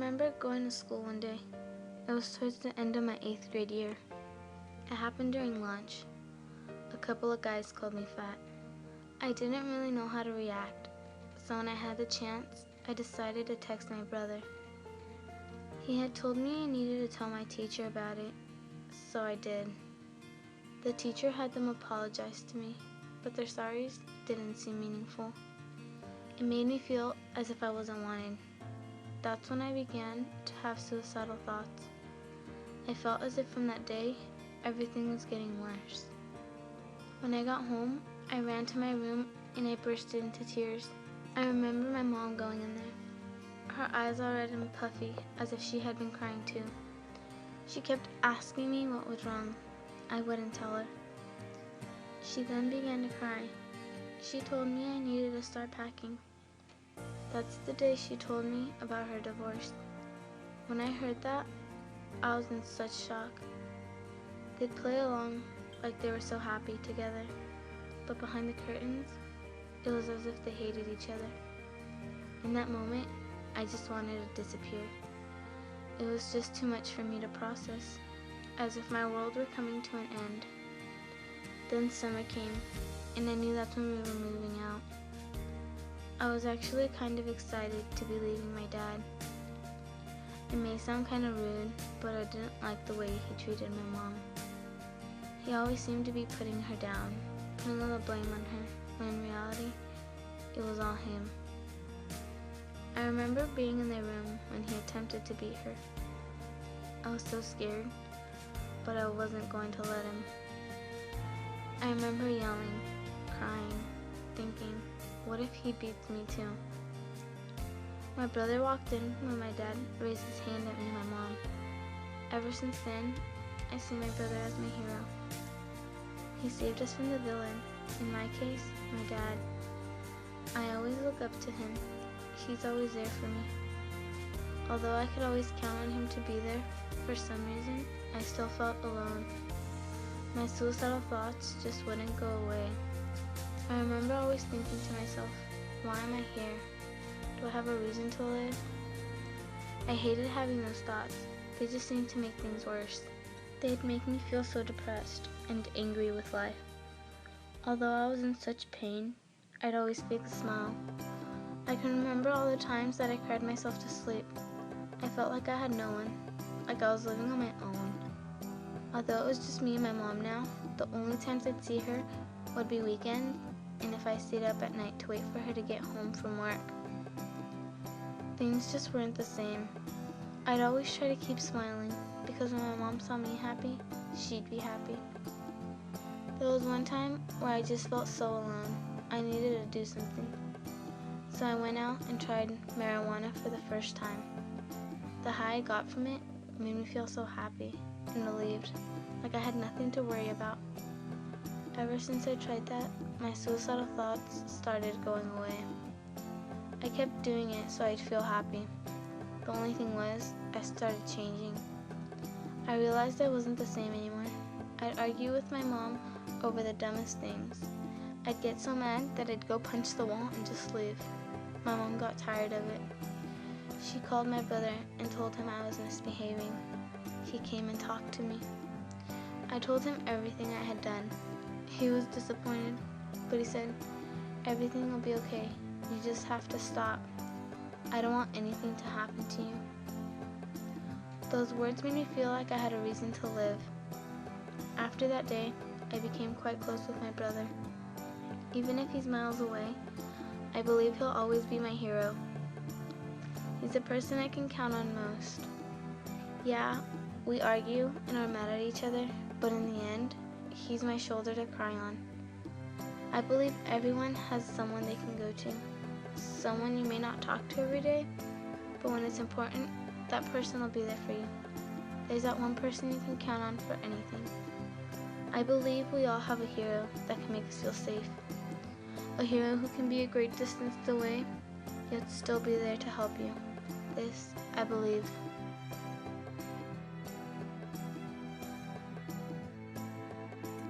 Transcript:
remember going to school one day. It was towards the end of my 8th grade year. It happened during lunch. A couple of guys called me fat. I didn't really know how to react, so when I had the chance, I decided to text my brother. He had told me I needed to tell my teacher about it, so I did. The teacher had them apologize to me, but their sorries didn't seem meaningful. It made me feel as if I wasn't wanted. That's when I began to have suicidal thoughts. I felt as if from that day, everything was getting worse. When I got home, I ran to my room and I burst into tears. I remember my mom going in there, her eyes all red and puffy, as if she had been crying too. She kept asking me what was wrong. I wouldn't tell her. She then began to cry. She told me I needed to start packing. That's the day she told me about her divorce. When I heard that, I was in such shock. They'd play along like they were so happy together, but behind the curtains, it was as if they hated each other. In that moment, I just wanted to disappear. It was just too much for me to process, as if my world were coming to an end. Then summer came, and I knew that's when we were moving out. I was actually kind of excited to be leaving my dad. It may sound kind of rude, but I didn't like the way he treated my mom. He always seemed to be putting her down, putting all the blame on her, when in reality, it was all him. I remember being in their room when he attempted to beat her. I was so scared, but I wasn't going to let him. I remember yelling, crying, thinking, what if he beats me too? My brother walked in when my dad raised his hand at me and my mom. Ever since then, I see my brother as my hero. He saved us from the villain, in my case, my dad. I always look up to him. He's always there for me. Although I could always count on him to be there, for some reason, I still felt alone. My suicidal thoughts just wouldn't go away. I remember always thinking to myself, why am I here? Do I have a reason to live? I hated having those thoughts. They just seemed to make things worse. They'd make me feel so depressed and angry with life. Although I was in such pain, I'd always fake a smile. I can remember all the times that I cried myself to sleep. I felt like I had no one, like I was living on my own. Although it was just me and my mom now, the only times I'd see her would be weekends and if I stayed up at night to wait for her to get home from work. Things just weren't the same. I'd always try to keep smiling because when my mom saw me happy, she'd be happy. There was one time where I just felt so alone. I needed to do something. So I went out and tried marijuana for the first time. The high I got from it made me feel so happy and relieved, like I had nothing to worry about. Ever since I tried that, my suicidal thoughts started going away. I kept doing it so I'd feel happy. The only thing was, I started changing. I realized I wasn't the same anymore. I'd argue with my mom over the dumbest things. I'd get so mad that I'd go punch the wall and just leave. My mom got tired of it. She called my brother and told him I was misbehaving. He came and talked to me. I told him everything I had done. He was disappointed, but he said, everything will be okay. You just have to stop. I don't want anything to happen to you. Those words made me feel like I had a reason to live. After that day, I became quite close with my brother. Even if he's miles away, I believe he'll always be my hero. He's the person I can count on most. Yeah, we argue and are mad at each other, but in the end, he's my shoulder to cry on. I believe everyone has someone they can go to. Someone you may not talk to every day, but when it's important, that person will be there for you. There's that one person you can count on for anything. I believe we all have a hero that can make us feel safe. A hero who can be a great distance away, yet still be there to help you. This, I believe.